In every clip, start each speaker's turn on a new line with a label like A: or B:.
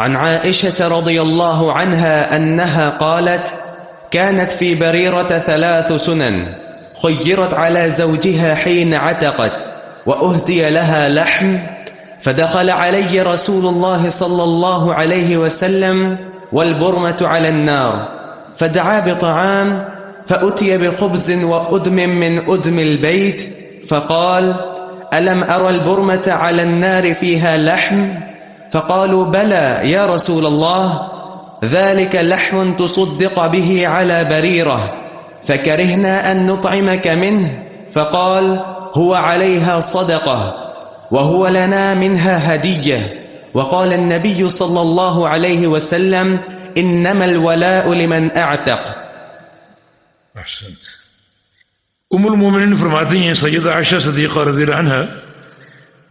A: عن عائشة رضي الله عنها أنها قالت: كانت في بريرة 3 سنن، خيرت على زوجها حين عتقت، وأهدي لها لحم، فدخل علي رسول الله صلى الله عليه وسلم والبرمة على النار، فدعا بطعام، فأتي بخبز وأدم من أدم البيت، فقال: ألم أرى البرمة على النار فيها لحم؟ فقالوا: بلى يا رسول الله، ذلك لحم تصدق به على بريرة، فكرهنا أن نطعمك منه، فقال: هو عليها صدقة وهو لنا منها هدية. وقال النبي صلى الله عليه وسلم: إنما الولاء لمن أعتق.
B: احسنت. ام المومنین فرماتی ہیں سیدہ عائشہ صدیقہ رضی اللہ عنہا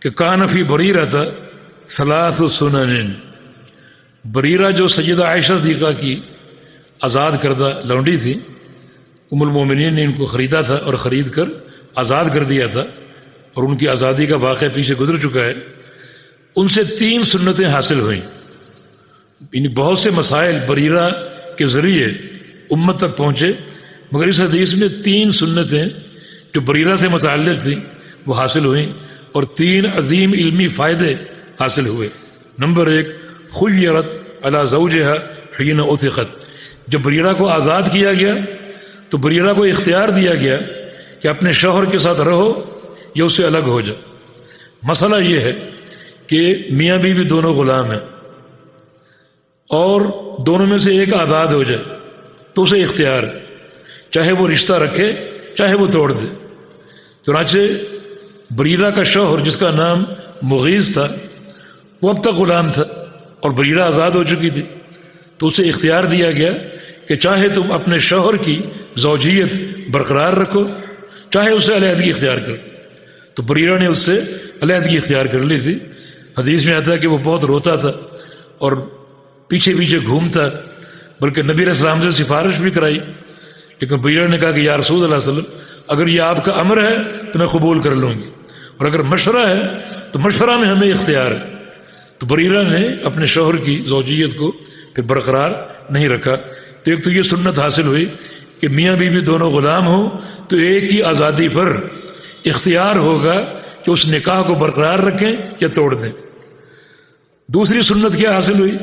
B: کہ کان فی بریرہ 3 سنن، بریرہ جو سیدہ عائشہ صدیقہ کی آزاد کردہ لونڈی تھی، ام المومنین نے ان کو خریدا تھا اور خرید کر آزاد کر دیا تھا، اور ان کی آزادی کا واقعہ پیچھے گزر چکا ہے. ان سے 3 سنتیں حاصل ہوئیں. یعنی بہت سے مسائل بریرہ کے ذریعے امت تک پہنچے، مگر اس حدیث میں 3 سنتیں جو بریرہ سے متعلق تھیں وہ حاصل ہوئیں، اور 3 عظیم علمی فائدے حاصل ہوئے. نمبر 1، خیرت علی زوجہا حین عتقت، جب بریرہ کو آزاد کیا گیا تو بریرہ کو اختیار دیا گیا کہ اپنے شوہر کے ساتھ رہو یا اس سے الگ ہو جا. مسئلہ یہ ہے کہ میاں بیوی دونوں غلام ہیں اور دونوں میں سے ایک آزاد ہو جائے تو اسے اختیار ہے، چاہے وہ رشتہ رکھے چاہے وہ توڑ دے. چنانچہ بریرہ کا شوہر جس کا نام مغیث تھا وہ اب تک غلام تھا اور بریرہ آزاد ہو چکی تھی، تو اسے اختیار دیا گیا کہ چاہے تم اپنے شوہر کی زوجیت برقرار رکھو چاہے اسے علیحدگی اختیار کرو. تو بریرہ نے اس سے علیحدگی اختیار کر لی تھی. حدیث میں آتا ہے کہ وہ بہت روتا تھا اور پیچھے پیچھے گھومتا، بلکہ نبی علیہ السلام سے سفارش بھی کرائی، لیکن بریرہ نے کہا کہ یا رسول اللہ صلی اللہ علیہ وسلم، اگر یہ آپ کا امر ہے تو میں قبول کر لوں گی، اور اگر مشورہ ہے تو مشورہ میں ہمیں اختیار ہے. تو بریرہ نے اپنے شوہر کی زوجیت کو پھر برقرار نہیں رکھا. تو ایک تو یہ سنت حاصل ہوئی کہ میاں بیوی دونوں غلام ہوں تو ایک کی آزادی پر اختیار ہوگا کہ اس نکاح کو برقرار رکھیں یا توڑ دیں. دوسری سنت کیا حاصل ہوئی؟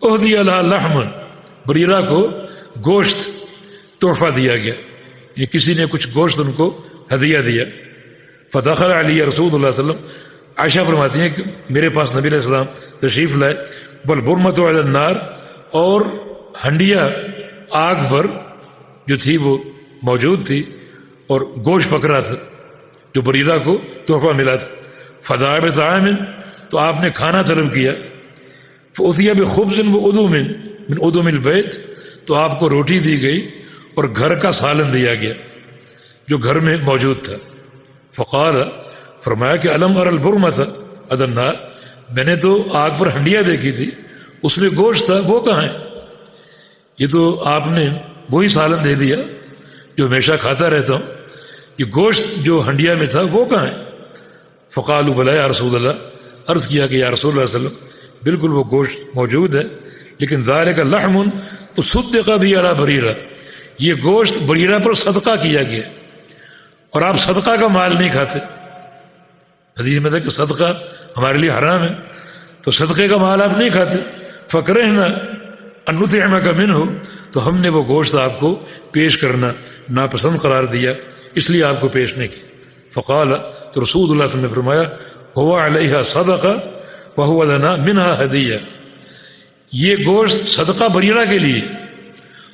B: اہدی لہا لحم، بریرہ کو گوشت تحفہ دیا گیا، یہ کسی نے کچھ گوشت ان کو ہدیہ دیا. فدخل علی رسول اللہ صلی اللہ علیہ وسلم، عائشہ فرماتی ہیں کہ میرے پاس نبی علیہ السلام تشریف لائے، والبرمۃ علی النار، اور ہنڈیا آگ پر جو تھی وہ موجود تھی اور گوشت پک رہا تھا جو بریرہ کو تحفہ ملا تھا. فدعا بطعام، تو آپ نے کھانا طلب کیا. فأتي بخبز وأدم من أدم البيت، تو آپ کو روٹی دی گئی اور گھر کا سالن دیا گیا جو گھر میں موجود تھا. فقال، فرمایا کہ الم ار البرمۃ علی النار، میں نے تو آگ پر ہنڈیا دیکھی تھی، اس میں گوشت تھا، وہ کہاں ہے؟ یہ تو آپ نے وہی سالن دے دیا جو ہمیشہ کھاتا رہتا ہوں، یہ گوشت جو ہنڈیا میں تھا وہ کہاں ہے؟ فقالوا بلا یا رسول اللہ، عرض کیا کہ یا رسول اللہ صلی اللہ علیہ وسلم بالکل وہ گوشت موجود ہے، لیکن ذالک لحم تصدق به علی بریرہ، یہ گوشت بریرہ پر صدقہ کیا گیا اور آپ صدقہ کا مال نہیں کھاتے. حدیث میں تھا کہ صدقہ ہمارے لیے حرام ہے، تو صدقے کا مال آپ نہیں کھاتے. فکرہنا ان نطعمک منہ، تو ہم نے وہ گوشت آپ کو پیش کرنا ناپسند قرار دیا، اس لیے آپ کو پیش نہیں کی. فقال، تو رسول اللہ صلی اللہ علیہ وسلم نے فرمایا، هو علیہ صدقہ وهو لنا منها ہدیہ، یہ گوشت صدقہ بریرہ کے لیے،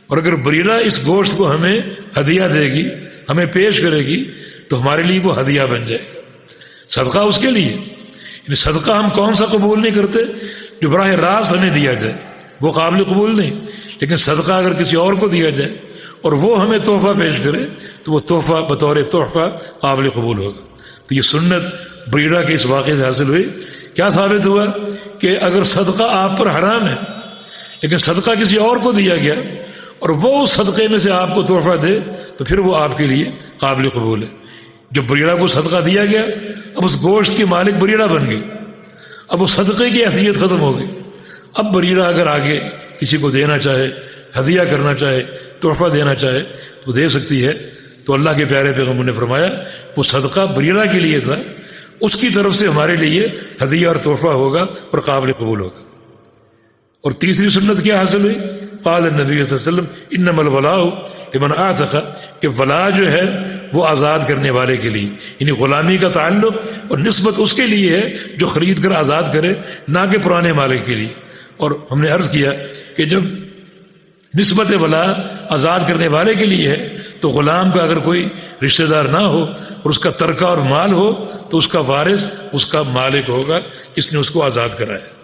B: اور اگر بریرہ اس گوشت کو ہمیں ہدیہ دے گی، ہمیں پیش کرے گی، تو ہمارے لیے وہ ہدیہ بن جائے گا، صدقہ اس کے لیے. یعنی صدقہ ہم کون سا قبول نہیں کرتے؟ جو براہ راست ہمیں دیا جائے وہ قابل قبول نہیں، لیکن صدقہ اگر کسی اور کو دیا جائے اور وہ ہمیں تحفہ پیش کرے تو وہ تحفہ بطور تحفہ قابل قبول ہوگا. تو یہ سنت بریرہ کے اس واقعے سے حاصل ہوئی. کیا ثابت ہوا؟ کہ اگر صدقہ آپ پر حرام ہے لیکن صدقہ کسی اور کو دیا گیا اور وہ اس صدقے میں سے آپ کو تحفہ دے تو پھر وہ آپ کے لیے قابل قبول ہے. جب بریرہ کو صدقہ دیا گیا، اب اس گوشت کے مالک بریرہ بن گئی، اب وہ صدقے کی حیثیت ختم ہو گئی، اب بریرہ اگر آگے کسی کو دینا چاہے، ہدیہ کرنا چاہے، تحفہ دینا چاہے تو دے سکتی ہے. تو اللہ کے پیارے پیغمبر نے فرمایا وہ صدقہ بریرہ کے لیے تھا، اس کی طرف سے ہمارے لیے ہدیہ اور تحفہ ہوگا اور قابل قبول ہوگا. اور تیسری سنت کیا حاصل ہوئی؟ قال النبی صلی اللہ علیہ وسلم انما الولاء لمن اعتق، کہ ولا جو ہے وہ آزاد کرنے والے کے لیے، یعنی غلامی کا تعلق اور نسبت اس کے لیے ہے جو خرید کر آزاد کرے، نہ کہ پرانے مالک کے لیے. اور ہم نے عرض کیا کہ جب نسبت ولا آزاد کرنے والے کے لیے ہے تو غلام کا اگر کوئی رشتہ دار نہ ہو اور اس کا ترکہ اور مال ہو تو اس کا وارث اس کا مالک ہوگا، اس نے اس کو آزاد کرایا.